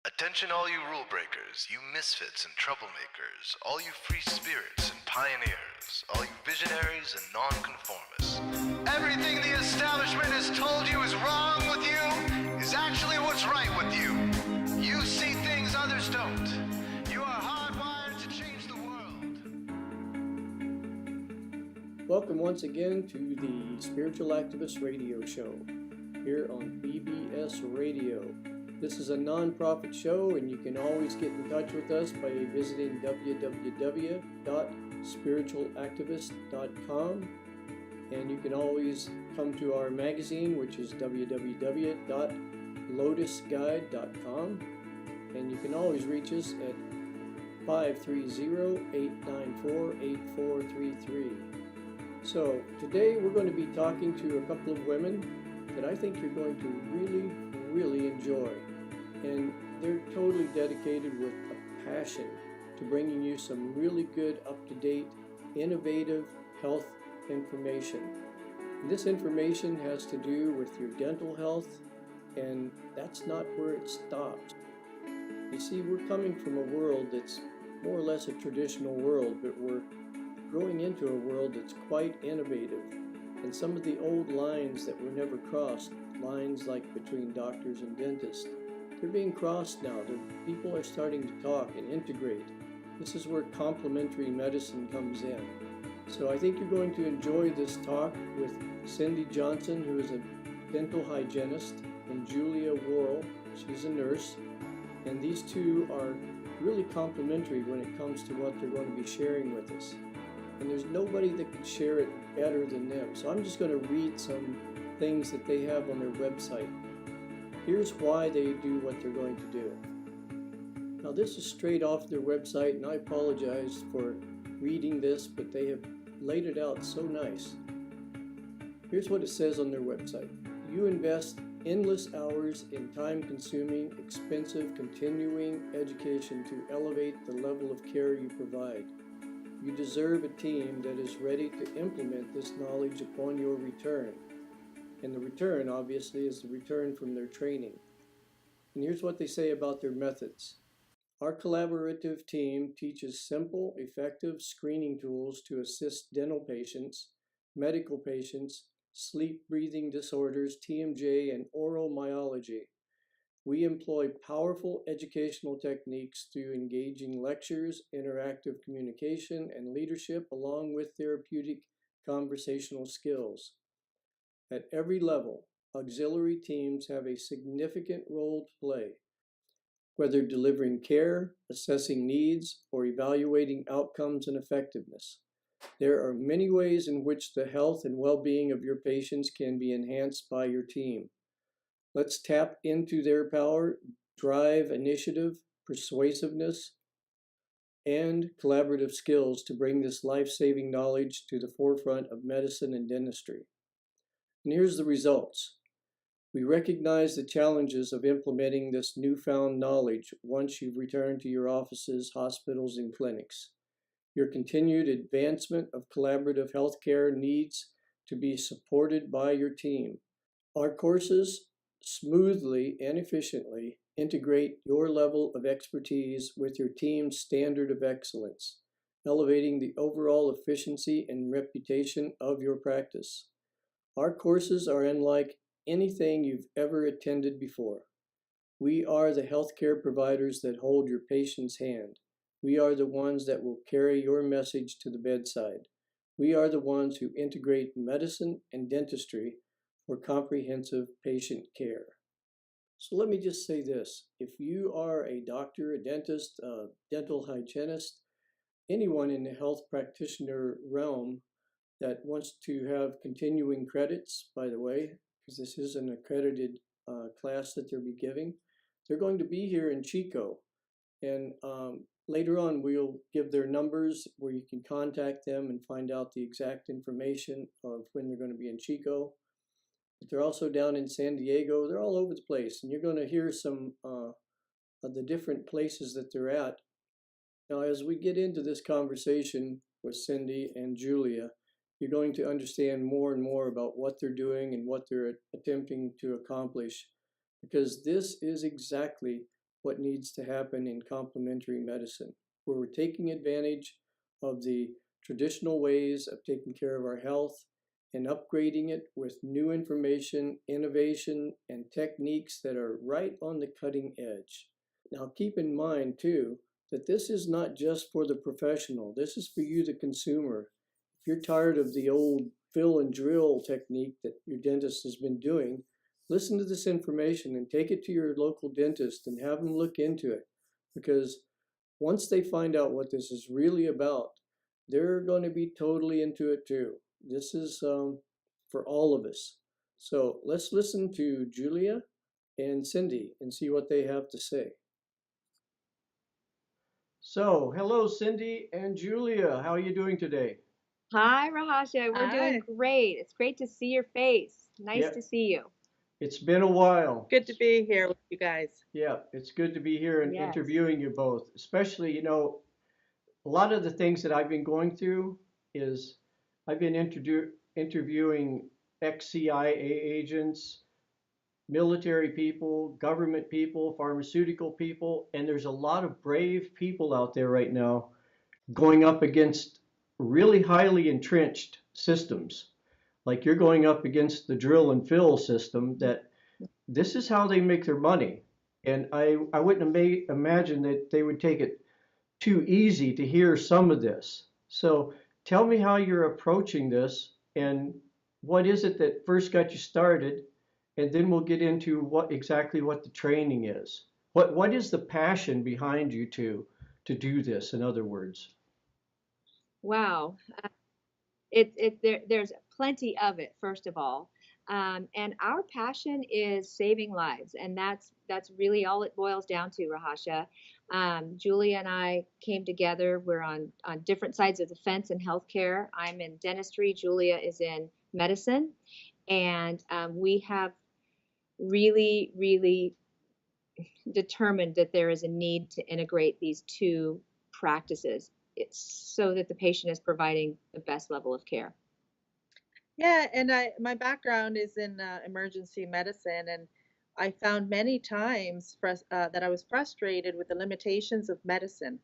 Attention all you rule breakers, you misfits and troublemakers, all you free spirits and pioneers, all you visionaries and nonconformists. Everything the establishment has told you is wrong with you is actually what's right with you. You see things others don't. You are hardwired to change the world. Welcome once again to the Spiritual Activist Radio Show here on BBS Radio. This is a non-profit show, and you can always get in touch with us by visiting www.spiritualactivist.com, and you can always come to our magazine, which is www.lotusguide.com, and you can always reach us at 530-894-8433. So today we're going to be talking to a couple of women that I think you're going to really enjoy. And they're totally dedicated with a passion to bringing you some really good, up-to-date, innovative health information. And this information has to do with your dental health, and that's not where it stops. You see, we're coming from a world that's more or less a traditional world, but we're growing into a world that's quite innovative. And some of the old lines that were never crossed, lines like between doctors and dentists, they're being crossed now. People are starting to talk and integrate. This is where complementary medicine comes in. So I think you're going to enjoy this talk with Cyndee Johnson, who is a dental hygienist, and Julia Worrall. She's a nurse. And these two are really complementary when it comes to what they're going to be sharing with us. And there's nobody that can share it better than them. So I'm just going to read some things that they have on their website. Here's why they do what they're going to do. Now this is straight off their website, and I apologize for reading this, but they have laid it out so nice. Here's what it says on their website. You invest endless hours in time-consuming, expensive, continuing education to elevate the level of care you provide. You deserve a team that is ready to implement this knowledge upon your return. And the return, obviously, is the return from their training. And here's what they say about their methods. Our collaborative team teaches simple, effective screening tools to assist dental patients, medical patients, sleep-breathing disorders, TMJ, and oral myology. We employ powerful educational techniques through engaging lectures, interactive communication, and leadership, along with therapeutic conversational skills. At every level, auxiliary teams have a significant role to play, whether delivering care, assessing needs, or evaluating outcomes and effectiveness. There are many ways in which the health and well-being of your patients can be enhanced by your team. Let's tap into their power, drive, initiative, persuasiveness, and collaborative skills to bring this life-saving knowledge to the forefront of medicine and dentistry. And here's the results. We recognize the challenges of implementing this newfound knowledge once you've returned to your offices, hospitals, and clinics. Your continued advancement of collaborative healthcare needs to be supported by your team. Our courses smoothly and efficiently integrate your level of expertise with your team's standard of excellence, elevating the overall efficiency and reputation of your practice. Our courses are unlike anything you've ever attended before. We are the healthcare providers that hold your patient's hand. We are the ones that will carry your message to the bedside. We are the ones who integrate medicine and dentistry for comprehensive patient care. So let me just say this. If you are a doctor, a dentist, a dental hygienist, anyone in the health practitioner realm that wants to have continuing credits, by the way, because this is an accredited class that they'll be giving, they're going to be here in Chico. And later on, we'll give their numbers where you can contact them and find out the exact information of when they're going to be in Chico. But they're also down in San Diego. They're all over the place. And you're going to hear some of the different places that they're at. Now, as we get into this conversation with Cyndee and Julia, you're going to understand more and more about what they're doing and what they're attempting to accomplish, because this is exactly what needs to happen in complementary medicine, where we're taking advantage of the traditional ways of taking care of our health and upgrading it with new information, innovation, and techniques that are right on the cutting edge. Now, keep in mind, too, that this is not just for the professional. This is for you, the consumer. If you're tired of the old fill and drill technique that your dentist has been doing, listen to this information and take it to your local dentist and have them look into it. Because once they find out what this is really about, they're going to be totally into it too. This is for all of us. So let's listen to Julia and Cyndee and see what they have to say. So, hello, Cyndee and Julia. How are you doing today? Hi, Rahasha. We're doing Hi. great. It's great to see your face. Nice Yep, to see you. it's been a while. Good to be here with you guys. Yeah, it's good to be here and Yes. interviewing you both. Especially, a lot of the things that I've been going through is I've been interviewing ex-CIA agents, military people, government people, pharmaceutical people, and there's a lot of brave people out there right now going up against really highly entrenched systems. Like you're going up against the drill and fill system that this is how they make their money. And I wouldn't imagine that they would take it too easy to hear some of this. So tell me how you're approaching this and what is it that first got you started, and then we'll get into what the training is. What is the passion behind you to do this, in other words? Wow. There's plenty of it, first of all. And our passion is saving lives, and that's really all it boils down to, Rahasha. Julia and I came together. We're on different sides of the fence in healthcare. I'm in dentistry. Julia is in medicine, and we have really, really determined that there is a need to integrate these two practices so that the patient is providing the best level of care. Yeah, and my background is in emergency medicine, and I found many times that I was frustrated with the limitations of medicine,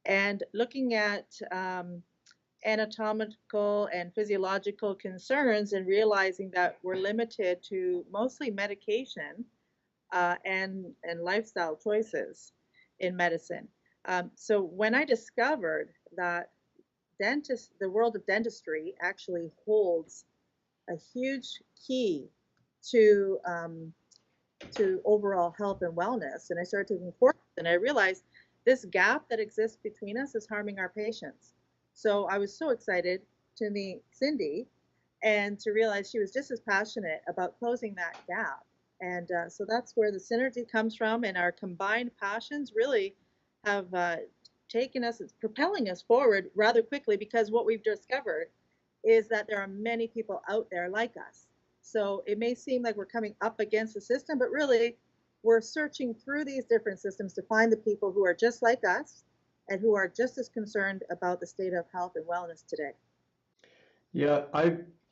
and looking at anatomical and physiological concerns, and realizing that we're limited to mostly medication and lifestyle choices in medicine. So when I discovered that the world of dentistry actually holds a huge key to overall health and wellness, and I started taking courses, and I realized this gap that exists between us is harming our patients. So I was so excited to meet Cyndee and to realize she was just as passionate about closing that gap. And so that's where the synergy comes from, and our combined passions really have taken us, it's propelling us forward rather quickly, because what we've discovered is that there are many people out there like us. So it may seem like we're coming up against the system, but really we're searching through these different systems to find the people who are just like us and who are just as concerned about the state of health and wellness today. Yeah,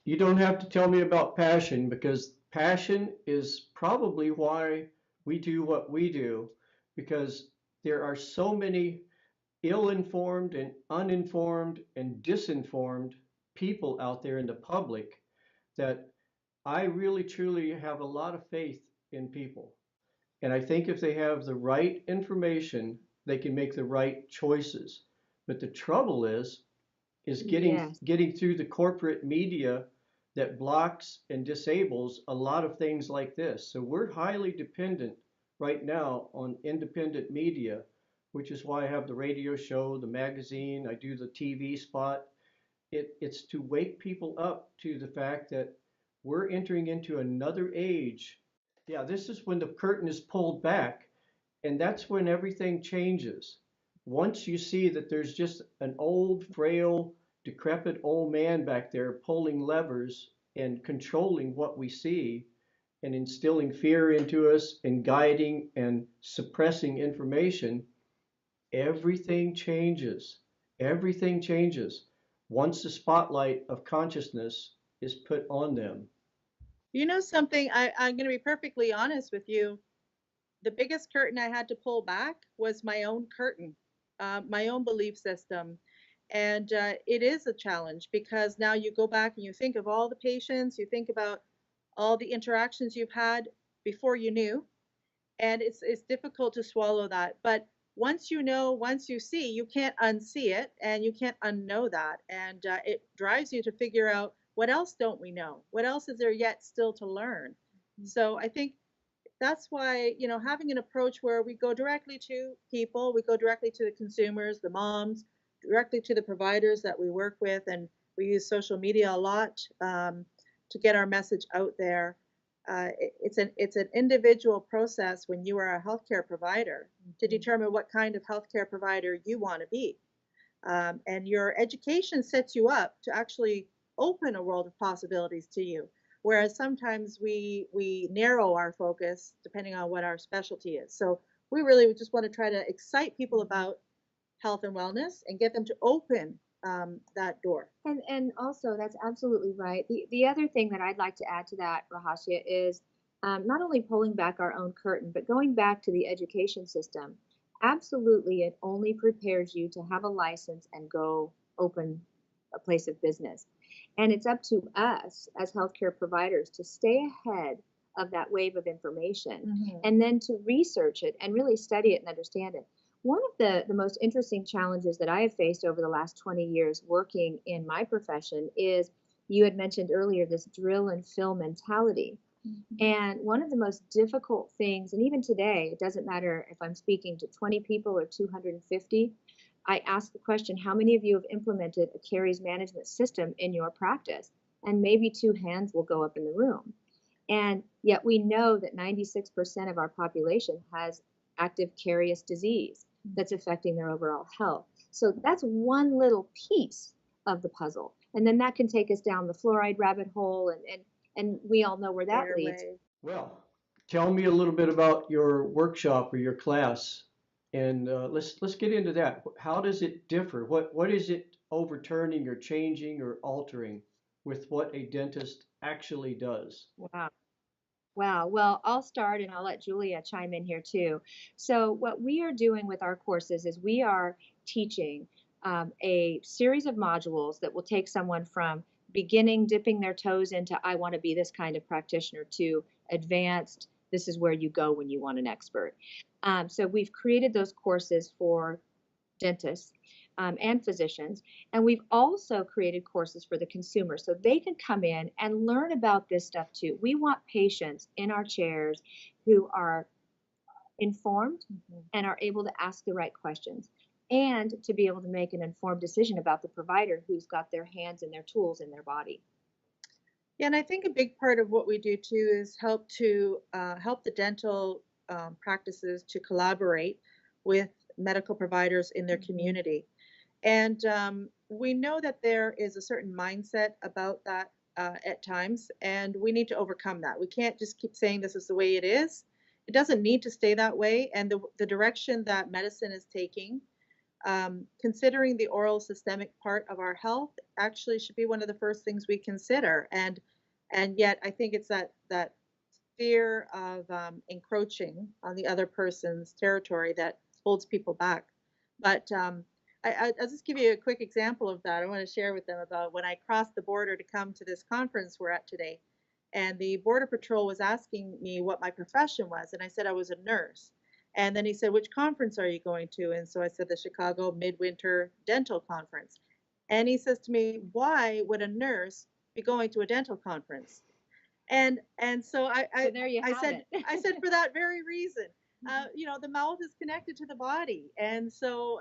you don't have to tell me about passion because passion is probably why we do what we do, because there are so many ill-informed and uninformed and disinformed people out there in the public that I really truly have a lot of faith in people. And I think if they have the right information, they can make the right choices. But the trouble is Yes. getting through the corporate media that blocks and disables a lot of things like this. So we're highly dependent right now on independent media, which is why I have the radio show, the magazine, I do the TV spot. It's to wake people up to the fact that we're entering into another age. Yeah, this is when the curtain is pulled back, and that's when everything changes. Once you see that there's just an old, frail, decrepit old man back there pulling levers and controlling what we see and instilling fear into us and guiding and suppressing information, everything changes. Everything changes once the spotlight of consciousness is put on them. You know something, I'm going to be perfectly honest with you. the biggest curtain I had to pull back was my own curtain, my own belief system. And it is a challenge because now you go back and you think of all the patients, you think about all the interactions you've had before you knew, and it's difficult to swallow that. But once you know, once you see, you can't unsee it, and you can't unknow that, and it drives you to figure out what else don't we know, what else is there yet still to learn. So I think that's why, having an approach where we go directly to people, we go directly to the consumers, the moms, directly to the providers that we work with, and we use social media a lot to get our message out there. It's an individual process when you are a healthcare provider to determine what kind of healthcare provider you want to be. And your education sets you up to actually open a world of possibilities to you. Whereas sometimes we narrow our focus depending on what our specialty is. So we really just want to try to excite people about health and wellness and get them to open that door. And also, that's absolutely right. The other thing that I'd like to add to that, Rahasya, is not only pulling back our own curtain, but going back to the education system. Absolutely, it only prepares you to have a license and go open a place of business. And it's up to us as healthcare providers to stay ahead of that wave of information and then to research it and really study it and understand it. One of the most interesting challenges that I have faced over the last 20 years working in my profession is, you had mentioned earlier, this drill and fill mentality. And one of the most difficult things, and even today, it doesn't matter if I'm speaking to 20 people or 250, I ask the question, how many of you have implemented a caries management system in your practice? And maybe two hands will go up in the room. And yet we know that 96% of our population has active carious disease that's affecting their overall health. So that's one little piece of the puzzle. And then that can take us down the fluoride rabbit hole, and we all know where that leads. Well, tell me a little bit about your workshop or your class, and let's get into that. How does it differ? What is it overturning or changing or altering with what a dentist actually does? Wow. Wow. Well, I'll start and I'll let Julia chime in here too. So, what we are doing with our courses is we are teaching a series of modules that will take someone from beginning, dipping their toes into, I want to be this kind of practitioner, to advanced, this is where you go when you want an expert. So, we've created those courses for dentists and physicians. And we've also created courses for the consumer so they can come in and learn about this stuff too. We want patients in our chairs who are informed and are able to ask the right questions and to be able to make an informed decision about the provider who's got their hands and their tools in their body. Yeah, and I think a big part of what we do too is help the dental practices to collaborate with medical providers in their community. And we know that there is a certain mindset about that at times, and we need to overcome that. We can't just keep saying this is the way it is. It doesn't need to stay that way. And the direction that medicine is taking, considering the oral systemic part of our health, actually should be one of the first things we consider. And yet, I think it's that fear of encroaching on the other person's territory that holds people back. But I'll just give you a quick example of that. I want to share with them about when I crossed the border to come to this conference we're at today. And the Border Patrol was asking me what my profession was. And I said I was a nurse. And then he said, which conference are you going to? And so I said, the Chicago Midwinter Dental Conference. And he says to me, why would a nurse be going to a dental conference? And so So there you have said, it. I said, for that very reason. The mouth is connected to the body, and so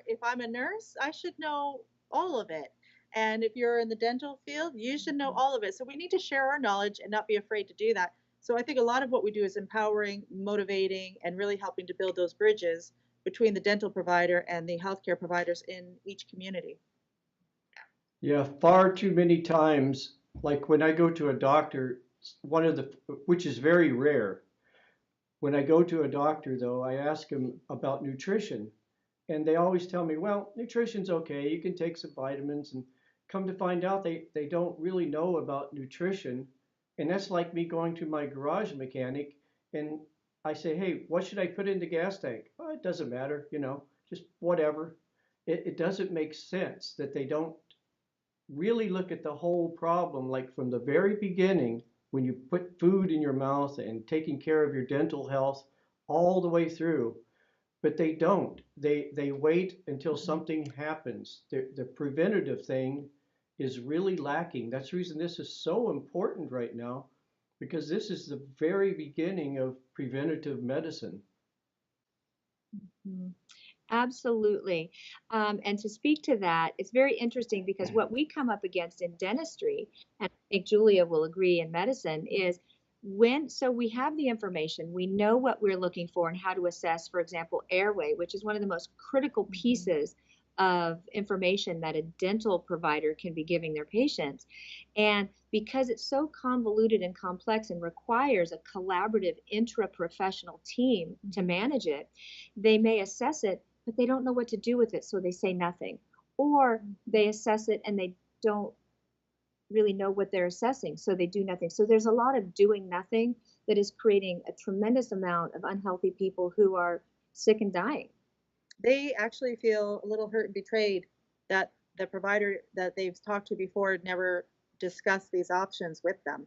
if I'm a nurse, I should know all of it. And if you're in the dental field, you should know all of it. So we need to share our knowledge and not be afraid to do that. So I think a lot of what we do is empowering, motivating, and really helping to build those bridges between the dental provider and the healthcare providers in each community. Yeah, far too many times, like when I go to a doctor, which is very rare. When I go to a doctor, though, I ask them about nutrition, and they always tell me, well, nutrition's okay, you can take some vitamins, and come to find out they don't really know about nutrition. And that's like me going to my garage mechanic and I say, hey, what should I put in the gas tank? Oh, it doesn't matter, just whatever. It doesn't make sense that they don't really look at the whole problem, like from the very beginning, when you put food in your mouth and taking care of your dental health all the way through. But they don't. They wait until something happens. The preventative thing is really lacking. That's the reason this is so important right now, because this is the very beginning of preventative medicine. Mhm. Absolutely. And to speak to that, it's very interesting because what we come up against in dentistry, and I think Julia will agree in medicine, is so we have the information, we know what we're looking for and how to assess, for example, airway, which is one of the most critical pieces of information that a dental provider can be giving their patients. And because it's so convoluted and complex and requires a collaborative intra-professional team to manage it, they may assess it, but they don't know what to do with it, so they say nothing. Or they assess it and they don't really know what they're assessing, so they do nothing. So there's a lot of doing nothing that is creating a tremendous amount of unhealthy people who are sick and dying. They actually feel a little hurt and betrayed that the provider that they've talked to before never discussed these options with them.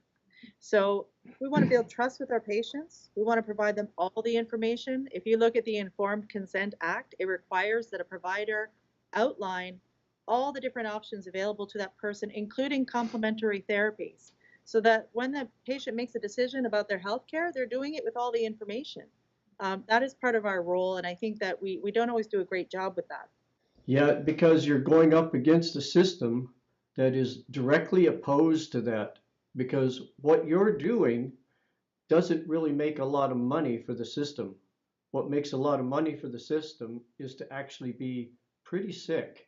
So we want to build trust with our patients. We want to provide them all the information. If you look at the Informed Consent Act, it requires that a provider outline all the different options available to that person, including complementary therapies, so that when the patient makes a decision about their health care, they're doing it with all the information. That is part of our role, and I think that we don't always do a great job with that. Yeah, because you're going up against a system that is directly opposed to that. Because what you're doing doesn't really make a lot of money for the system. What makes a lot of money for the system is to actually be pretty sick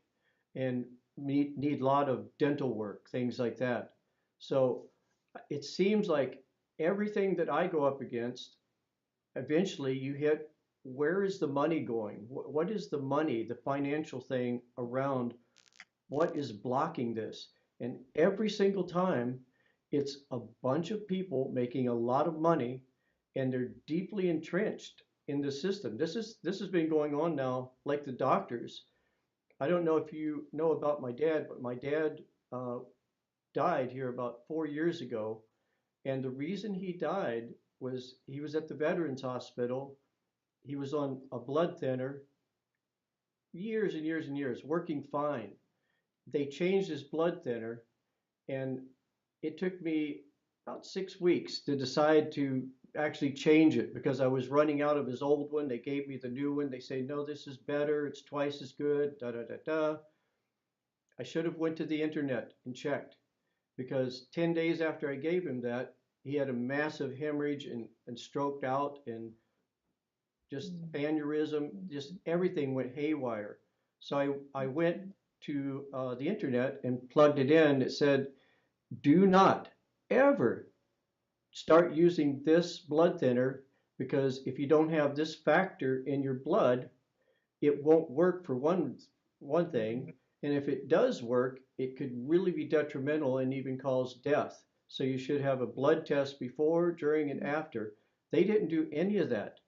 and need a lot of dental work, things like that. So it seems like everything that I go up against, eventually you hit, where is the money going? What is the money, the financial thing around what is blocking this? And every single time, it's a bunch of people making a lot of money, and they're deeply entrenched in the system. This has been going on now, like the doctors. I don't know if you know about my dad, but my dad uh, died here about 4 years ago, and the reason he died was he was at the Veterans Hospital. He was on a blood thinner, years and years and years, working fine. They changed his blood thinner, and it took me about 6 weeks to decide to actually change it because I was running out of his old one. They gave me the new one. They say, no, this is better. It's twice as good. Da da da da. I should have went to the internet and checked because 10 days after I gave him that, he had a massive hemorrhage and stroked out and just aneurysm, just everything went haywire. So I went to the internet and plugged it in. It said, do not ever start using this blood thinner because if you don't have this factor in your blood, it won't work for one thing. And if it does work, it could really be detrimental and even cause death. So you should have a blood test before, during, and after. They didn't do any of that.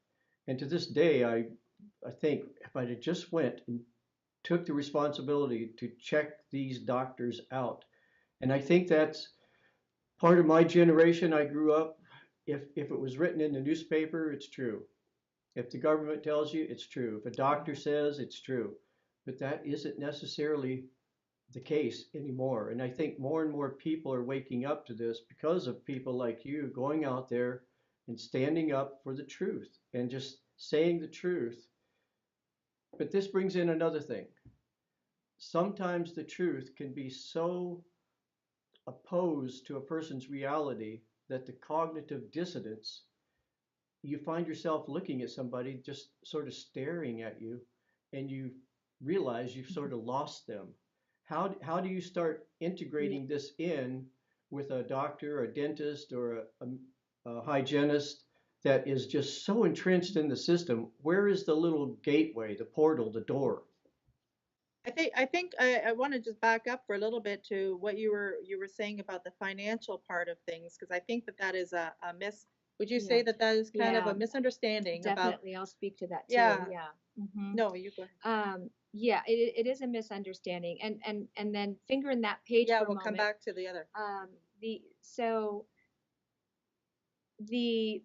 And to this day, I think if I had just went and took the responsibility to check these doctors out, and I think that's part of my generation. I grew up, if it was written in the newspaper, it's true. If the government tells you, it's true. If a doctor says, it's true. But that isn't necessarily the case anymore. And I think more and more people are waking up to this because of people like you going out there and standing up for the truth and just saying the truth. But this brings in another thing. Sometimes the truth can be so opposed to a person's reality that the cognitive dissonance, you find yourself looking at somebody just sort of staring at you, and you realize you've sort of lost them. How do you start integrating this in with a doctor, a dentist, or a hygienist that is just so entrenched in the system? Where is the little gateway, the portal, the door? I want to just back up for a little bit to what you were saying about the financial part of things, because I think that that is a Would you Yeah. say that that is kind of Yeah. a misunderstanding about, Definitely. I'll speak to that too. yeah, Yeah. Hmm. no, you go ahead. Yeah, it is a misunderstanding. And then fingering that page Yeah, for a we'll come moment. back to the other. So the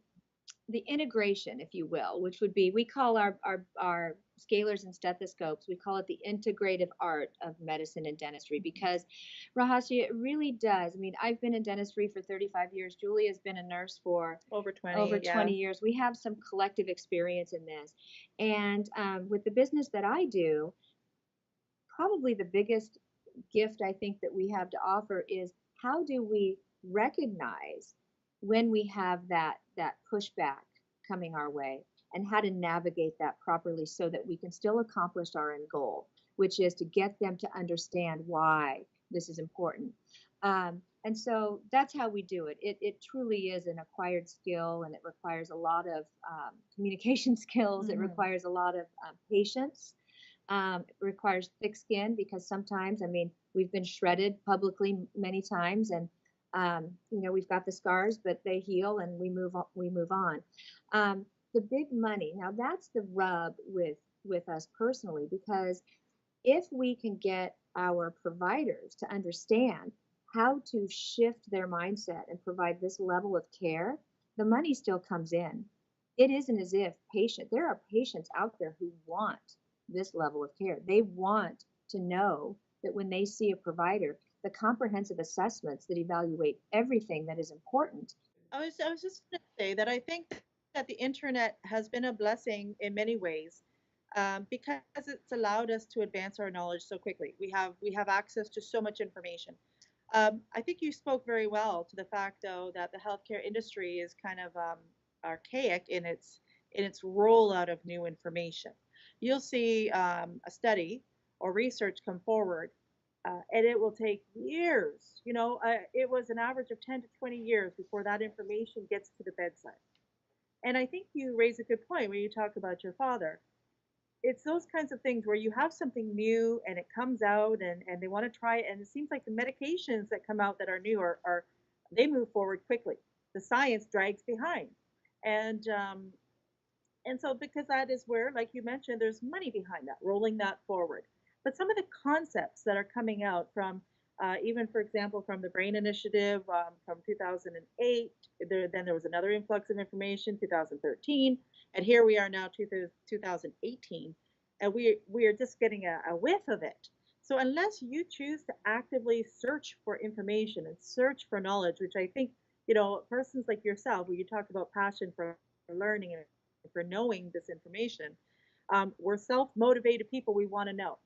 the integration, if you will, which would be, we call our scalers and stethoscopes, we call it the integrative art of medicine and dentistry, because Rahasya, it really does. I mean, I've been in dentistry for 35 years. Julie has been a nurse for Over 20, over yeah. 20 years. We have some collective experience in this. And with the business that I do, probably the biggest gift I think that we have to offer is, how do we recognize when we have that pushback coming our way, and how to navigate that properly so that we can still accomplish our end goal, which is to get them to understand why this is important. And so that's how we do it. It truly is an acquired skill, and it requires a lot of communication skills. It requires a lot of patience. It requires thick skin, because sometimes, I mean, we've been shredded publicly many times, and we've got the scars, but they heal, and we move on. We move on. The big money. Now, that's the rub with us personally, because if we can get our providers to understand how to shift their mindset and provide this level of care, the money still comes in. It isn't as if there are patients out there who want this level of care. They want to know that when they see a provider, the comprehensive assessments that evaluate everything that is important. I was just going to say that I think that the internet has been a blessing in many ways, because it's allowed us to advance our knowledge so quickly. We have access to so much information. I think you spoke very well to the fact, though, that the healthcare industry is kind of archaic in its rollout of new information. You'll see a study or research come forward, and it will take years. It was an average of 10 to 20 years before that information gets to the bedside. And I think you raise a good point when you talk about your father. It's those kinds of things where you have something new and it comes out, and they want to try it, and it seems like the medications that come out that are new are they move forward quickly. The science drags behind. And um, and so, because that is where, like you mentioned, there's money behind that, rolling that forward. But some of the concepts that are coming out from, even for example, from the Brain Initiative, from 2008, then there was another influx of information, 2013, and here we are now, 2018, and we are just getting a whiff of it. So unless you choose to actively search for information and search for knowledge, which I think, persons like yourself, where you talk about passion for learning and for knowing this information. We're self motivated people. We want to know.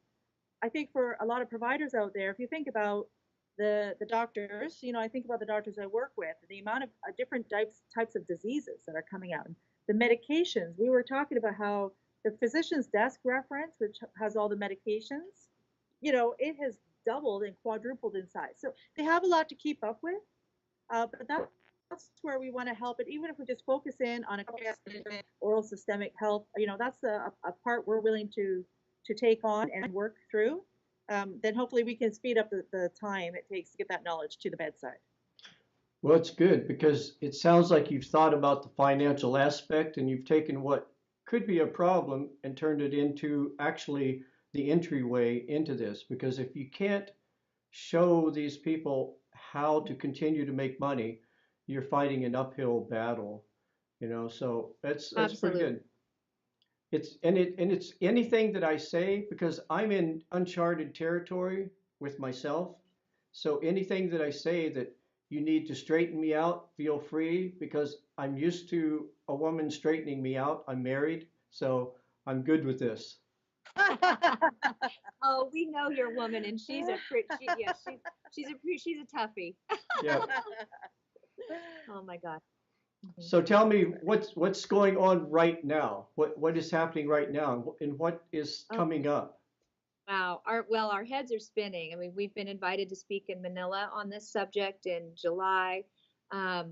I think for a lot of providers out there, if you think about the doctors, I think about the doctors I work with, the amount of different types of diseases that are coming out, the medications. We were talking about how the physician's desk reference, which has all the medications, it has doubled and quadrupled in size. So they have a lot to keep up with. But that's where we want to help it. Even if we just focus in on a oral systemic health, that's a part we're willing to take on and work through. Then hopefully we can speed up the time it takes to get that knowledge to the bedside. Well, it's good because it sounds like you've thought about the financial aspect and you've taken what could be a problem and turned it into actually the entryway into this. Because if you can't show these people how to continue to make money, you're fighting an uphill battle, so that's pretty Absolutely. good. It's anything that I say, because I'm in uncharted territory with myself. So anything that I say that you need to straighten me out, feel free, because I'm used to a woman straightening me out. I'm married, so I'm good with this. Oh, we know your woman, and she's a she's a toughie. Yeah. Oh my God. Mhm. So tell me what's going on right now? What is happening right now, and what is Oh, coming up? wow. Our heads are spinning. I mean, we've been invited to speak in Manila on this subject in July.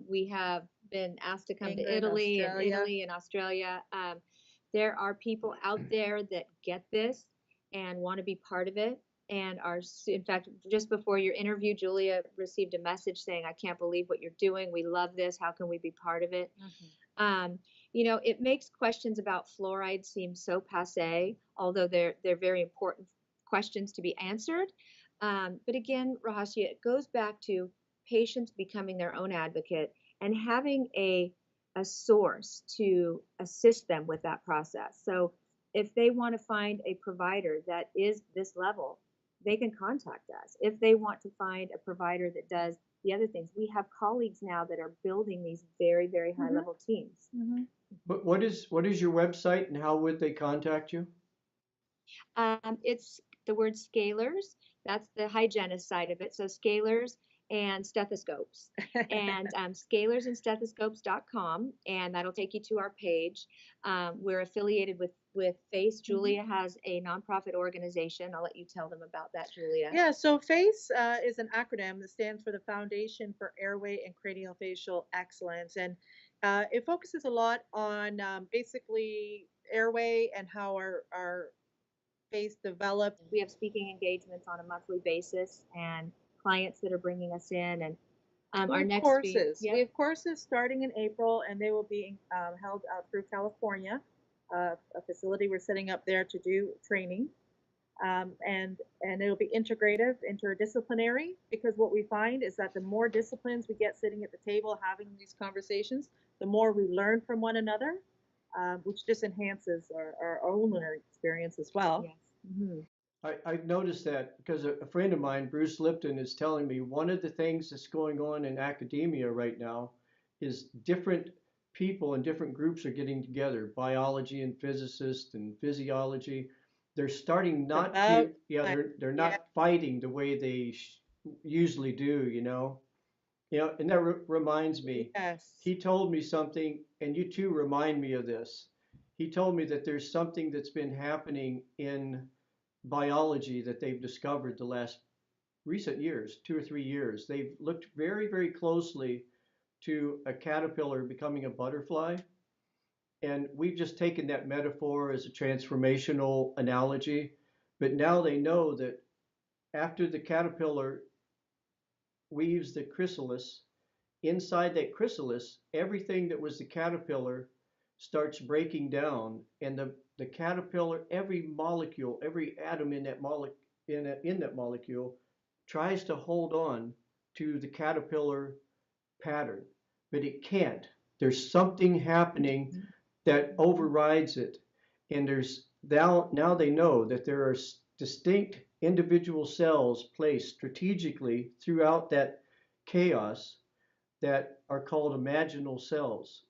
We have been asked to come to England, Italy and Australia. Australia. There are people out there that get this and want to be part of it. and in fact, just before your interview, Julia received a message saying, I can't believe what you're doing. We love this. How can we be part of it? Um, it makes questions about fluoride seem so passe, although they're very important questions to be answered. But again, Rahasya, it goes back to patients becoming their own advocate and having a source to assist them with that process. So if they want to find a provider that is this level, they can contact us. If they want to find a provider that does the other things, we have colleagues now that are building these very, very high level teams. But what is your website and how would they contact you? It's the word scalers. That's the hygienist side of it. So scalers and stethoscopes, and scalersandstethoscopes.com, and that'll take you to our page. We're affiliated with FACE. Julia has a nonprofit organization. I'll let you tell them about that, Julia. Yeah, so FACE is an acronym that stands for the Foundation for Airway and Craniofacial Excellence, and it focuses a lot on basically airway and how our face developed. We have speaking engagements on a monthly basis and clients that are bringing us in, and our next courses. Yep. We have courses starting in April, and they will be held out through California, a facility we're setting up there to do training. And it'll be integrative, interdisciplinary, because what we find is that the more disciplines we get sitting at the table having these conversations, the more we learn from one another, which just enhances our own learning experience as well. Yes. Mm-hmm. I've noticed that because a friend of mine, Bruce Lipton, is telling me one of the things that's going on in academia right now is different people and different groups are getting together, biology and physicists and physiology. They're starting not to, they're not fighting the way they usually do, and that reminds me, Yes. he told me something, and you too remind me of this. He told me that there's something that's been happening in biology that they've discovered the last recent years, 2 or 3 years. They've looked very, very closely to a caterpillar becoming a butterfly. And we've just taken that metaphor as a transformational analogy. But now they know that after the caterpillar weaves the chrysalis, inside that chrysalis, everything that was the caterpillar starts breaking down, and the caterpillar, every molecule, every atom in that molecule tries to hold on to the caterpillar pattern, but it can't. There's something happening that overrides it, and there's now they know that there are distinct individual cells placed strategically throughout that chaos that are called imaginal cells.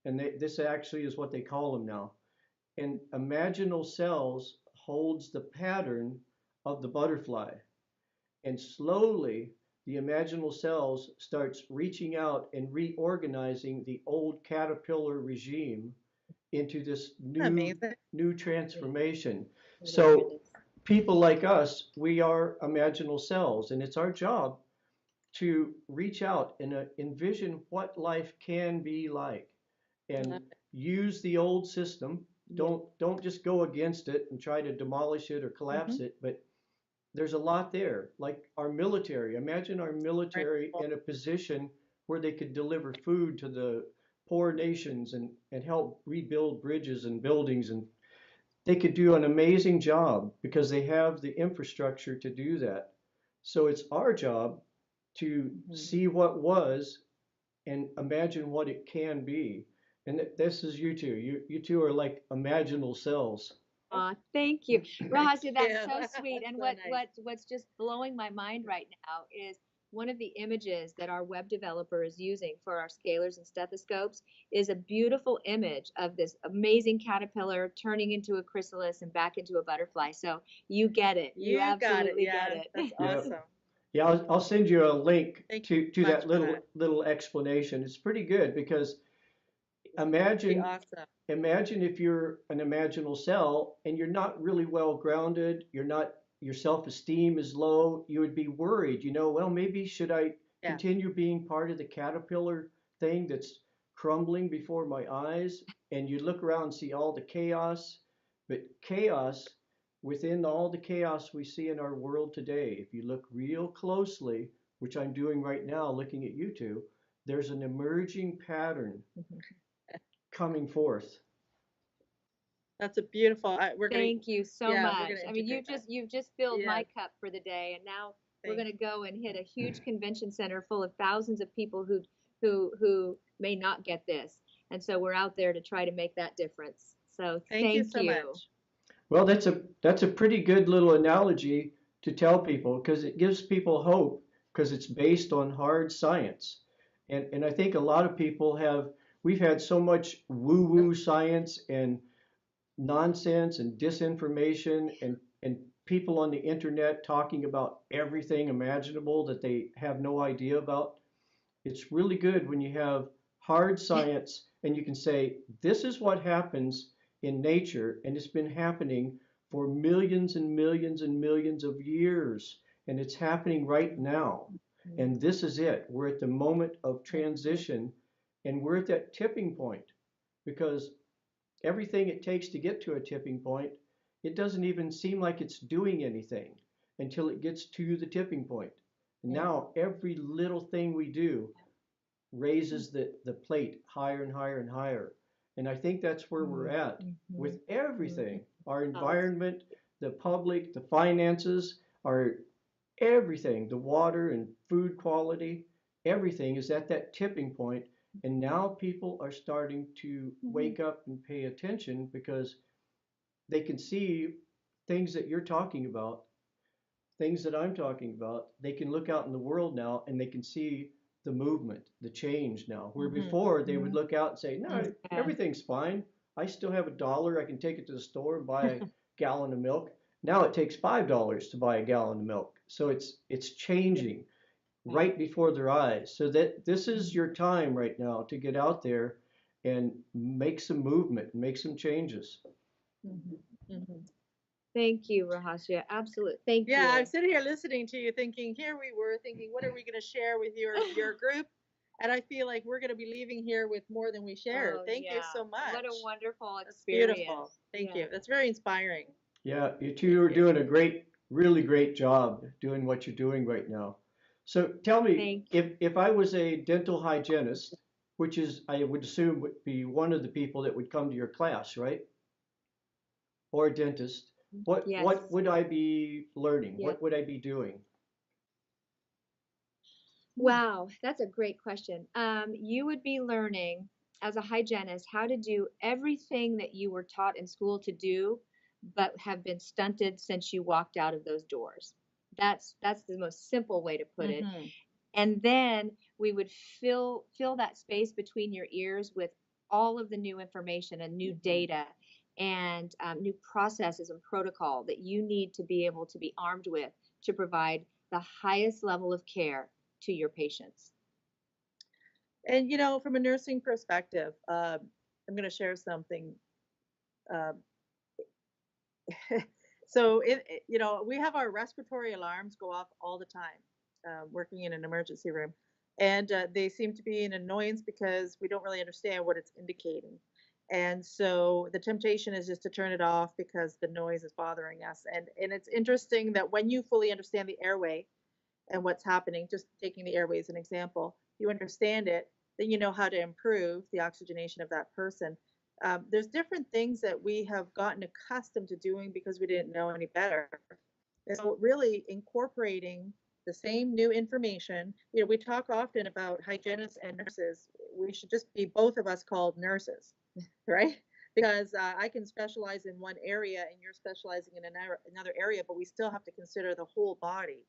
And this actually is what they call them now. And imaginal cells holds the pattern of the butterfly. And slowly, the imaginal cells starts reaching out and reorganizing the old caterpillar regime into this new transformation. So people like us, we are imaginal cells, and it's our job to reach out and envision what life can be like and use the old system. Don't just go against it and try to demolish it or collapse it, but there's a lot there. Like our military. Imagine our military in a position where they could deliver food to the poor nations and help rebuild bridges and buildings, and they could do an amazing job because they have the infrastructure to do that. So it's our job to see what was and imagine what it can be. And this is you two. You two are like imaginal cells. Thank you, Rahasya. That's Yeah. so sweet. And So nice. what's just blowing my mind right now is one of the images that our web developer is using for our scalers and stethoscopes is a beautiful image of this amazing caterpillar turning into a chrysalis and back into a butterfly. So you get it. You absolutely get it. That's Yeah. awesome. Yeah, I'll send you a link Thank to you so much that for little explanation. It's pretty good because That'd imagine be awesome. imagine if you're an imaginal cell and you're not really well grounded, your self-esteem is low, you would be worried, well, maybe should I continue being part of the caterpillar thing that's crumbling before my eyes? And you look around and see all the chaos, but chaos within all the chaos we see in our world today, if you look real closely, which I'm doing right now, looking at you two, there's an emerging pattern coming forth. That's a beautiful. We're gonna. Thank you so Yeah, we're much. gonna I mean, integrate that. you've just filled my Yes, cup for the day, and now we're thank going to go and hit a huge convention center full of thousands of people who may not get this, and so we're out there to try to make that difference. So thank you thank so you. much. Well, that's a pretty good little analogy to tell people because it gives people hope because it's based on hard science. And I think a lot of people we've had so much woo-woo science and nonsense and disinformation and people on the internet talking about everything imaginable that they have no idea about. It's really good when you have hard science and you can say, this is what happens in nature, and it's been happening for millions and millions and millions of years, and it's happening right now. And this is it. We're at the moment of transition, and we're at that tipping point because everything it takes to get to a tipping point, it doesn't even seem like it's doing anything until it gets to the tipping point. And now every little thing we do raises the plate higher and higher and higher. And I think that's where we're at with everything. Our environment, the public, the finances, our everything, the water and food quality, everything is at that tipping point. And now people are starting to wake up and pay attention because they can see things that you're talking about, things that I'm talking about. They can look out in the world now and they can see the movement, the change now. Where before they would look out and say, no, everything's fine. I still have $1. I can take it to the store and buy a gallon of milk. Now it takes $5 to buy a gallon of milk. So it's changing right before their eyes. So that this is your time right now to get out there and make some movement, make some changes. Thank you, Rahasya. Absolutely. Thank Yeah, you. I'm sitting here listening to you, thinking, here we were thinking, what are we going to share with your group? And I feel like we're going to be leaving here with more than we shared. Oh, Thank you so much. What a wonderful That's experience. beautiful. Thank you. That's very inspiring. Yeah, you two are doing a really great job doing what you're doing right now. So tell me, if I was a dental hygienist, which is I would assume would be one of the people that would come to your class, right? Or a dentist, what would I be learning? What would I be doing? Wow, that's a great question. You would be learning as a hygienist how to do everything that you were taught in school to do, but have been stunted since you walked out of those doors. That's the most simple way to put it. And then we would fill that space between your ears with all of the new information and new data and new processes and protocol that you need to be able to be armed with to provide the highest level of care to your patients. And from a nursing perspective, I'm going to share something. So we have our respiratory alarms go off all the time, working in an emergency room, and they seem to be an annoyance because we don't really understand what it's indicating. And so the temptation is just to turn it off because the noise is bothering us. And it's interesting that when you fully understand the airway and what's happening, just taking the airway as an example, you understand it, then you know how to improve the oxygenation of that person. There's different things that we have gotten accustomed to doing because we didn't know any better. So really incorporating the same new information, we talk often about hygienists and nurses. We should just be both of us called nurses, right? Because I can specialize in one area and you're specializing in another area, but we still have to consider the whole body.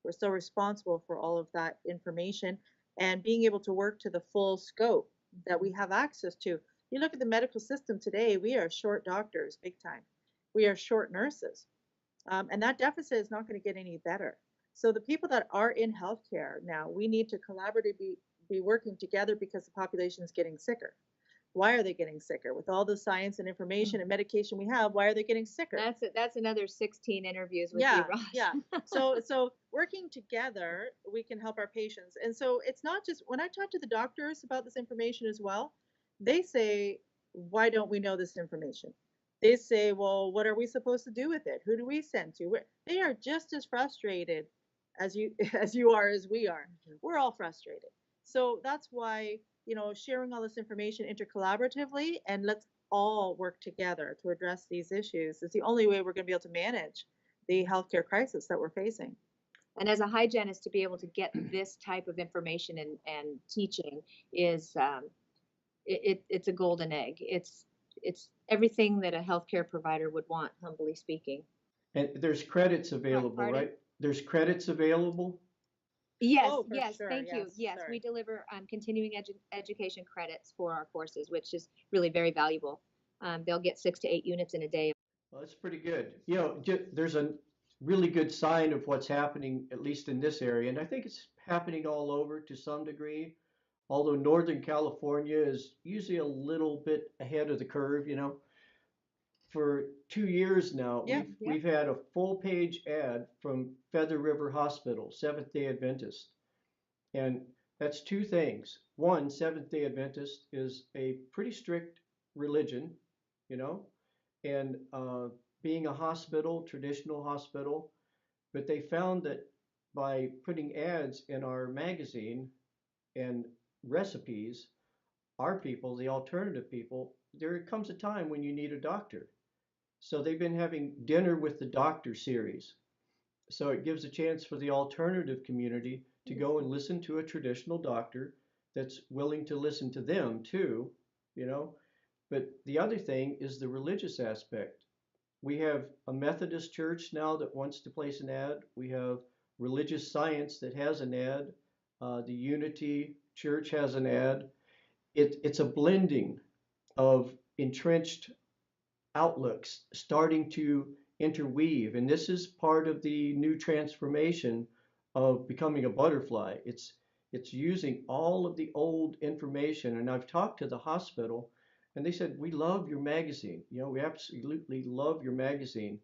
We're still responsible for all of that information and being able to work to the full scope that we have access to. You look at the medical system today, we are short doctors, big time. We are short nurses. And that deficit is not going to get any better. So the people that are in healthcare now, we need to collaboratively be working together because the population is getting sicker. Why are they getting sicker? With all the science and information and medication we have, why are they getting sicker? That's another 16 interviews with you, Ross. Yeah. So working together, we can help our patients. And so it's not just, when I talk to the doctors about this information as well, they say, why don't we know this information? they say, well, what are we supposed to do with it? Who do we send to? They are just as frustrated as you as you are as we are. We're all frustrated. So that's why, sharing all this information intercollaboratively, and let's all work together to address these issues is the only way we're going to be able to manage the healthcare crisis that we're facing. And as a hygienist, to be able to get this type of information and teaching is it's a golden egg. It's everything that a healthcare provider would want, humbly speaking. And there's credits available, Pardon? right? There's credits available. Yes, Oh, for yes, sure. thank you. Yes, Yes, sorry. we deliver continuing education credits for our courses, which is really very valuable. They'll get 6 to 8 units in a day. Well, that's pretty good. There's a really good sign of what's happening, at least in this area, and I think it's happening all over to some degree. Although Northern California is usually a little bit ahead of the curve, for 2 years now, Yeah. we've had a full page ad from Feather River Hospital, Seventh Day Adventist, and that's two things. One, Seventh Day Adventist is a pretty strict religion, you know, and being a hospital, traditional hospital, but they found that by putting ads in our magazine and recipes, our people, the alternative people, there comes a time when you need a doctor. So they've been having Dinner with the Doctor series. So it gives a chance for the alternative community to go and listen to a traditional doctor that's willing to listen to them too, you know. But the other thing is the religious aspect. We have a Methodist church now that wants to place an ad. We have Religious Science that has an ad. The Unity Church has an ad. It's a blending of entrenched outlooks starting to interweave. And this is part of the new transformation of becoming a butterfly. It's using all of the old information. And I've talked to the hospital and they said, we love your magazine. We absolutely love your magazine,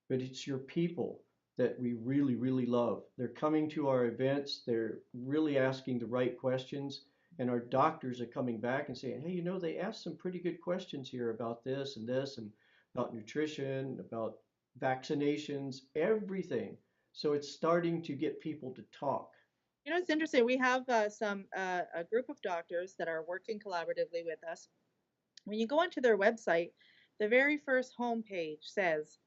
but it's your people that we really, really love. They're coming to our events. They're really asking the right questions. And our doctors are coming back and saying, hey, they asked some pretty good questions here about this, and about nutrition, about vaccinations, everything. So it's starting to get people to talk. It's interesting. We have a group of doctors that are working collaboratively with us. When you go onto their website, the very first homepage says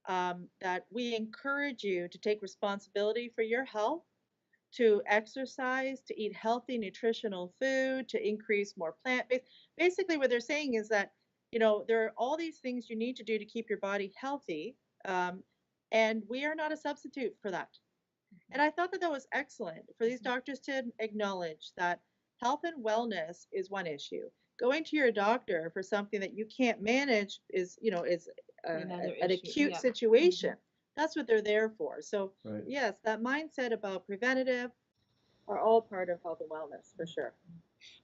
that we encourage you to take responsibility for your health, to exercise, to eat healthy, nutritional food, to increase more plant-based. Basically, what they're saying is that, there are all these things you need to do to keep your body healthy, and we are not a substitute for that. And I thought that that was excellent for these doctors to acknowledge that health and wellness is one issue. Going to your doctor for something that you can't manage is an acute Yeah. situation. That's what they're there for. So, Right. yes, that mindset about preventative are all part of health and wellness for sure.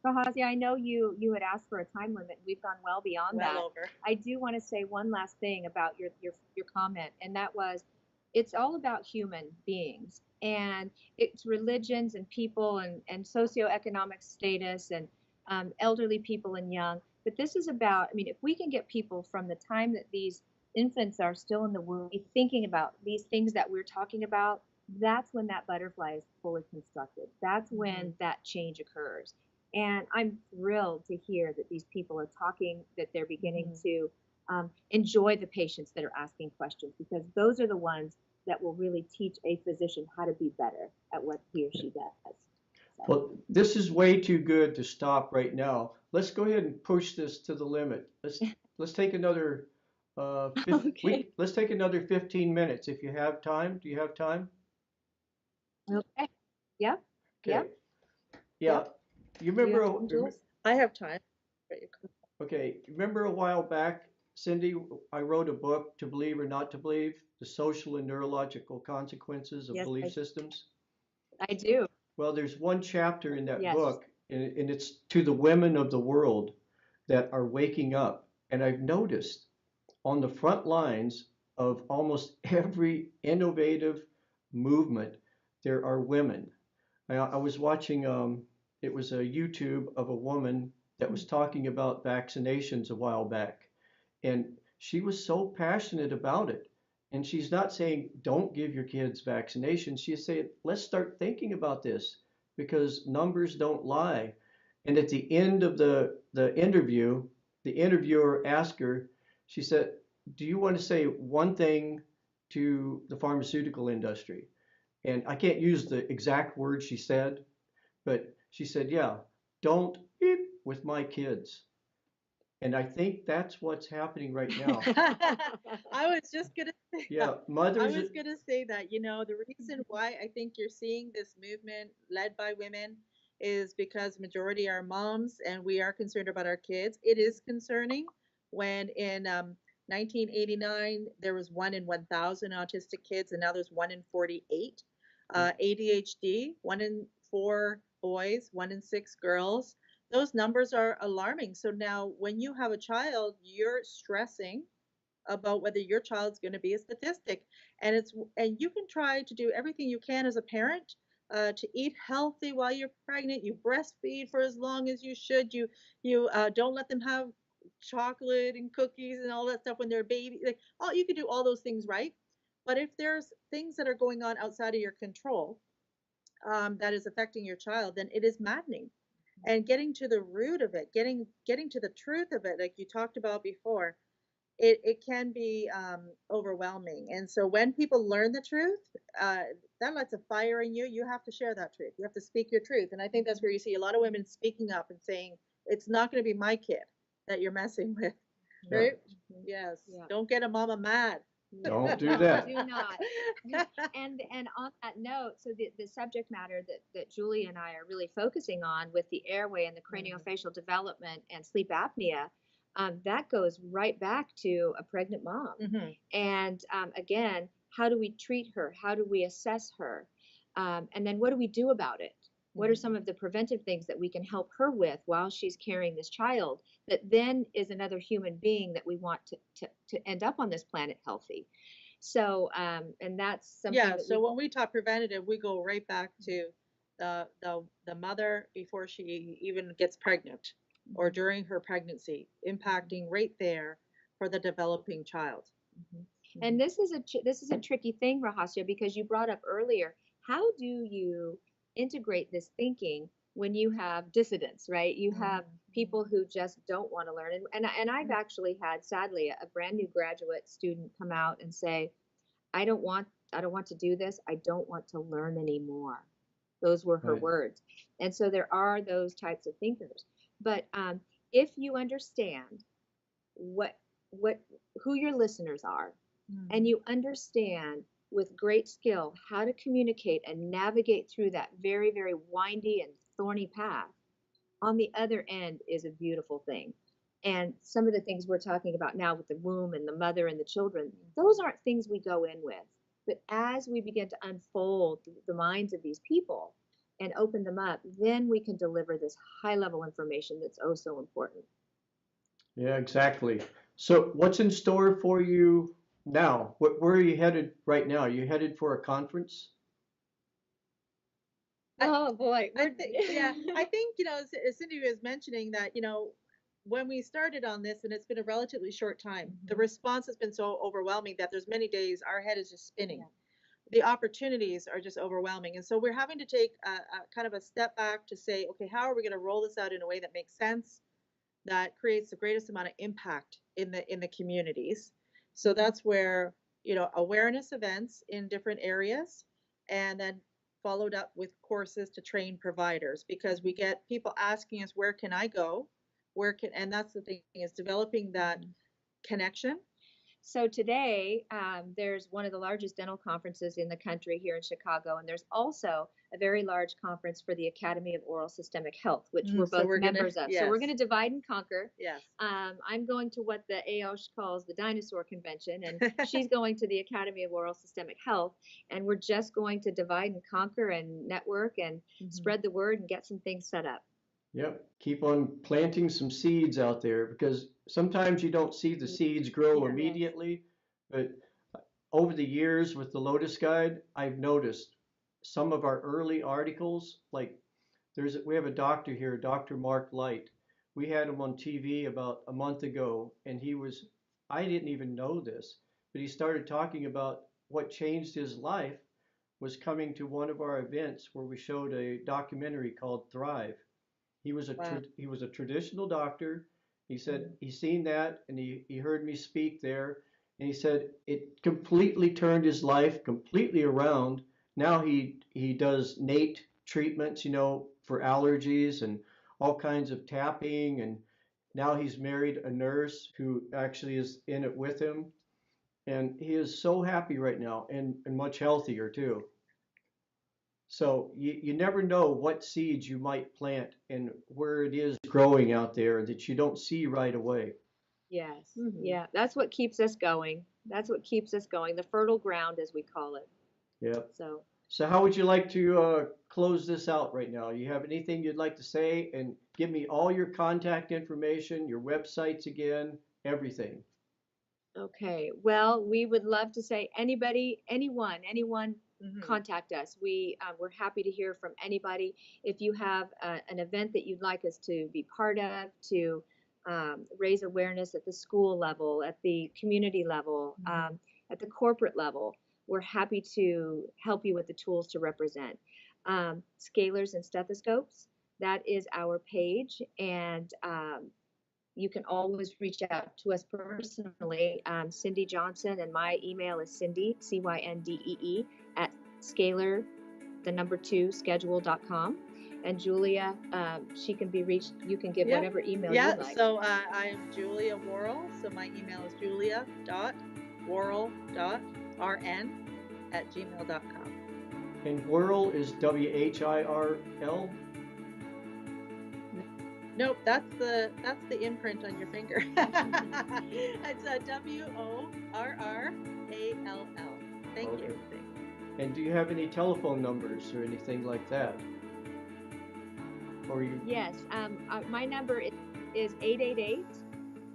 Rahasia, I know you had asked for a time limit. We've gone well beyond Well that. over. I do want to say one last thing about your comment, and that was, it's all about human beings, and it's religions and people and socioeconomic status and elderly people and young. But this is about, I mean, if we can get people from the time that these infants are still in the womb thinking about these things that we're talking about, that's when that butterfly is fully constructed. That's when that change occurs. And I'm thrilled to hear that these people are talking, that they're beginning to enjoy the patients that are asking questions, because those are the ones that will really teach a physician how to be better at what he or she does. So. Well, this is way too good to stop right now. Let's go ahead and push this to the limit. Let's take another Okay. let's take another 15 minutes if you have time. Do you have time? Okay. Yeah. Okay. Yeah. Yeah. Yep. You Do you remember? have time, Jules? I have time. Okay. Remember a while back, Cyndee, I wrote a book, To Believe or Not to Believe: The Social and Neurological Consequences of Yes, Belief Systems. I do. Well, there's one chapter in that Yes. book, and it's to the women of the world that are waking up. And I've noticed on the front lines of almost every innovative movement, there are women. I was watching, it was a YouTube of a woman that was talking about vaccinations a while back. And she was so passionate about it. And she's not saying don't give your kids vaccinations. She's saying let's start thinking about this because numbers don't lie. And at the end of the interview, the interviewer asked her, she said, do you want to say one thing to the pharmaceutical industry? And I can't use the exact words she said, but she said, yeah, don't beep with my kids. And I think that's what's happening right now. I was just gonna say Yeah, that. I mothers, was gonna say that, the reason why I think you're seeing this movement led by women is because majority are moms and we are concerned about our kids. It is concerning when in 1989 there was 1 in 1,000 autistic kids, and now there's 1 in 48. ADHD, 1 in 4 boys, 1 in 6 girls. Those numbers are alarming. So now when you have a child, you're stressing about whether your child's going to be a statistic, and you can try to do everything you can as a parent to eat healthy while you're pregnant. You breastfeed for as long as you should. You don't let them have chocolate and cookies and all that stuff when they're a baby. Like, oh, you can do all those things, right? But if there's things that are going on outside of your control, that is affecting your child, then it is maddening. And getting to the root of it, getting to the truth of it, like you talked about before, it can be overwhelming. And so when people learn the truth, uh, that lights a fire in you. You have to share that truth. You have to speak your truth. And I think that's where you see a lot of women speaking up and saying, it's not going to be my kid that you're messing with, yeah, right? Yes. Yeah. Don't get a mama mad. don't do No, that. do not. And on that note, so the subject matter that Julie and I are really focusing on with the airway and the craniofacial development and sleep apnea, that goes right back to a pregnant mom. And again, how do we treat her? How do we assess her? And then what do we do about it? What are some of the preventive things that we can help her with while she's carrying this child that then is another human being that we want to end up on this planet healthy? So, and that's something Yeah, that so when we talk preventative, we go right back to the mother before she even gets pregnant or during her pregnancy, impacting right there for the developing child. And this is a tricky thing, Rahasya, because you brought up earlier, how do you integrate this thinking when you have dissidents, right? You have people who just don't want to learn. And I've actually had, sadly, a brand new graduate student come out and say, I don't want to do this. I don't want to learn anymore. Those were her Right. words. And so there are those types of thinkers. But if you understand what who your listeners are, and you understand with great skill how to communicate and navigate through that very, very windy and thorny path, on the other end is a beautiful thing. And some of the things we're talking about now with the womb and the mother and the children, those aren't things we go in with. But as we begin to unfold the minds of these people and open them up, then we can deliver this high level information that's oh so important. Yeah, exactly. So what's in store for you now? Where are you headed right now? Are you headed for a conference? Oh boy. I think, as Cyndee was mentioning that, when we started on this, and it's been a relatively short time, the response has been so overwhelming that there's many days our head is just spinning. Yeah. The opportunities are just overwhelming. And so we're having to take a kind of a step back to say, okay, how are we going to roll this out in a way that makes sense, that creates the greatest amount of impact in the communities? So that's where, awareness events in different areas, and then followed up with courses to train providers, because we get people asking us, where can I go? And that's the thing, is developing that connection. So today, there's one of the largest dental conferences in the country here in Chicago, and there's also a very large conference for the Academy of Oral Systemic Health, which we're both members of. So we're going to divide and conquer. Yes. I'm going to what the AOSH calls the Dinosaur Convention, and she's going to the Academy of Oral Systemic Health, and we're just going to divide and conquer and network and spread the word and get some things set up. Yep. Keep on planting some seeds out there because sometimes you don't see the seeds grow immediately, but over the years with the Lotus Guide, I've noticed some of our early articles, like we have a doctor here, Dr. Mark Light. We had him on TV about a month ago, and he was I didn't even know this, but he started talking about what changed his life was coming to one of our events where we showed a documentary called Thrive. Wow. He was a traditional doctor. He said he seen that and he heard me speak there, and he said it completely turned his life completely around. Now he does NATE treatments, for allergies and all kinds of tapping, and now he's married a nurse who actually is in it with him, and he is so happy right now and much healthier too. So you never know what seeds you might plant and where it is growing out there that you don't see right away. Yes. Hmm. Yeah. That's what keeps us going. That's what keeps us going. The fertile ground, as we call it. Yep. So, So how would you like to close this out right now? You have anything you'd like to say? And give me all your contact information, your websites again, everything. okay. Well, we would love to say anybody, anyone, Hmm. contact us. We're happy to hear from anybody. If you have an event that you'd like us to be part of, to raise awareness at the school level, at the community level, at the corporate level, we're happy to help you with the tools to represent. Scalers and Stethoscopes, that is our page, and you can always reach out to us personally. Cyndee Johnson, and my email is Cyndee, Cyndee, at scalar, the number two, schedule.com. And Julia, she can be reached, you can give Yeah. whatever email you Yeah. like. So I am Julia Worrall. So my email is julia.worrall.rn@gmail.com. And Worrall is WHIRL. Nope, that's the imprint on your finger. It's a WORRALL. Thank Okay. you. And do you have any telephone numbers or anything like that? Or you? Yes, my number is 888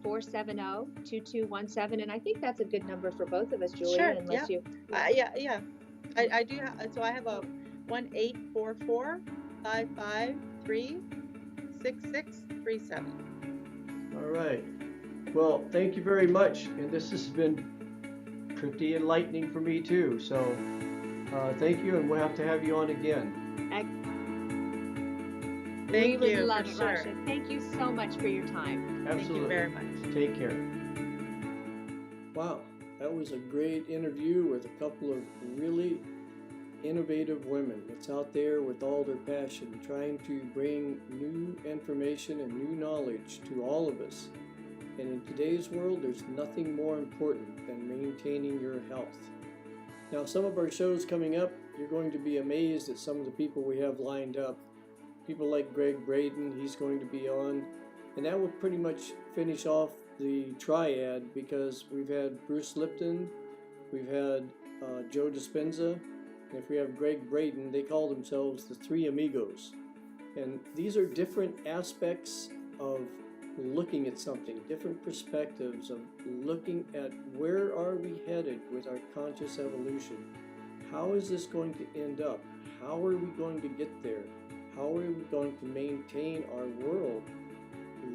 470 2217. And I think that's a good number for both of us, Julia, Sure. Yeah. unless you. Yeah. I do. So I have a 1-844-553-6637. All right. Well, thank you very much. And this has been pretty enlightening for me too. So thank you, and we'll have to have you on again. Thank We you, would love for it, sure. Rasha. Thank you so much for your time. Absolutely. Thank you very much. Take care. Wow, that was a great interview with a couple of really innovative women that's out there with all their passion, trying to bring new information and new knowledge to all of us. And in today's world, there's nothing more important than maintaining your health. Now, some of our shows coming up, you're going to be amazed at some of the people we have lined up. People like Greg Braden, he's going to be on. And that will pretty much finish off the triad, because we've had Bruce Lipton, we've had Joe Dispenza, and if we have Greg Braden, they call themselves the Three Amigos. And these are different aspects of looking at something, different perspectives of looking at where are we headed with our conscious evolution. How is this going to end up? How are we going to get there? How are we going to maintain our world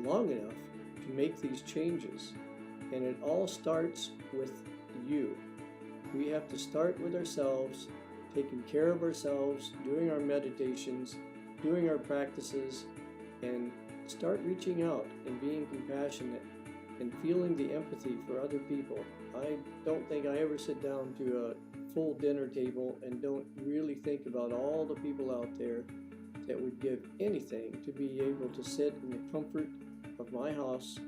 long enough to make these changes? And it all starts with you. We have to start with ourselves, taking care of ourselves, doing our meditations, doing our practices, and start reaching out and being compassionate and feeling the empathy for other people. I don't think I ever sit down to a full dinner table and don't really think about all the people out there that would give anything to be able to sit in the comfort of my house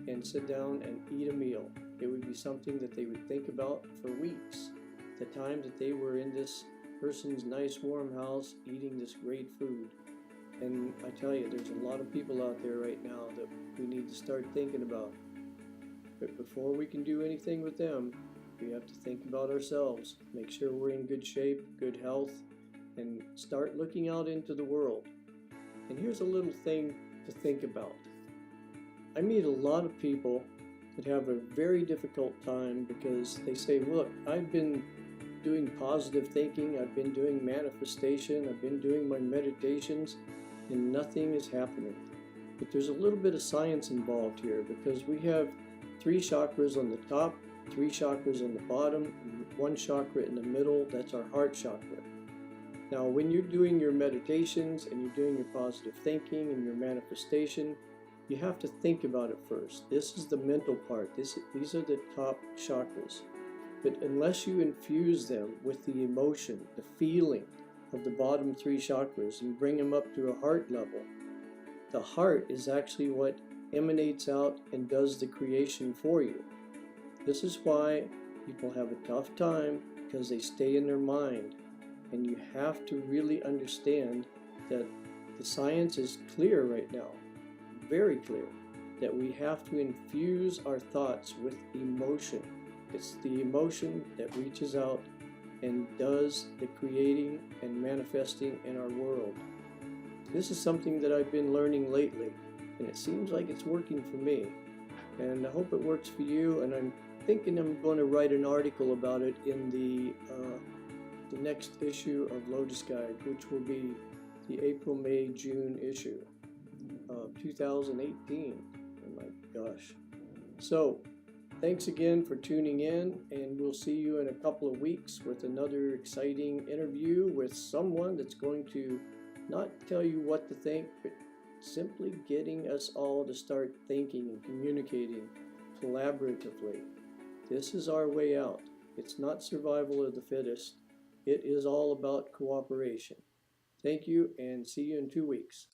and sit down and eat a meal. It would be something that they would think about for weeks. The time that they were in this person's nice warm house eating this great food. And I tell you, there's a lot of people out there right now that we need to start thinking about. But before we can do anything with them, we have to think about ourselves, make sure we're in good shape, good health, and start looking out into the world. And here's a little thing to think about. I meet a lot of people that have a very difficult time because they say, look, I've been doing positive thinking, I've been doing manifestation, I've been doing my meditations, and nothing is happening. But there's a little bit of science involved here, because we have 3 chakras on the top, 3 chakras on the bottom, and 1 chakra in the middle. That's our heart chakra. Now, when you're doing your meditations and you're doing your positive thinking and your manifestation, you have to think about it first. This is the mental part. These are the top chakras. But unless you infuse them with the emotion, the feeling of the bottom 3 chakras and bring them up to a heart level, the heart is actually what emanates out and does the creation for you. This is why people have a tough time, because they stay in their mind. And you have to really understand that the science is clear right now, very clear, that we have to infuse our thoughts with emotion. It's the emotion that reaches out and does the creating and manifesting in our world. This is something that I've been learning lately, and it seems like it's working for me. And I hope it works for you, and I'm thinking I'm going to write an article about it in the next issue of Lotus Guide, which will be the April, May, June issue of 2018. Oh my gosh. So, thanks again for tuning in, and we'll see you in a couple of weeks with another exciting interview with someone that's going to not tell you what to think, but simply getting us all to start thinking and communicating collaboratively. This is our way out. It's not survival of the fittest. It is all about cooperation. Thank you, and see you in 2 weeks.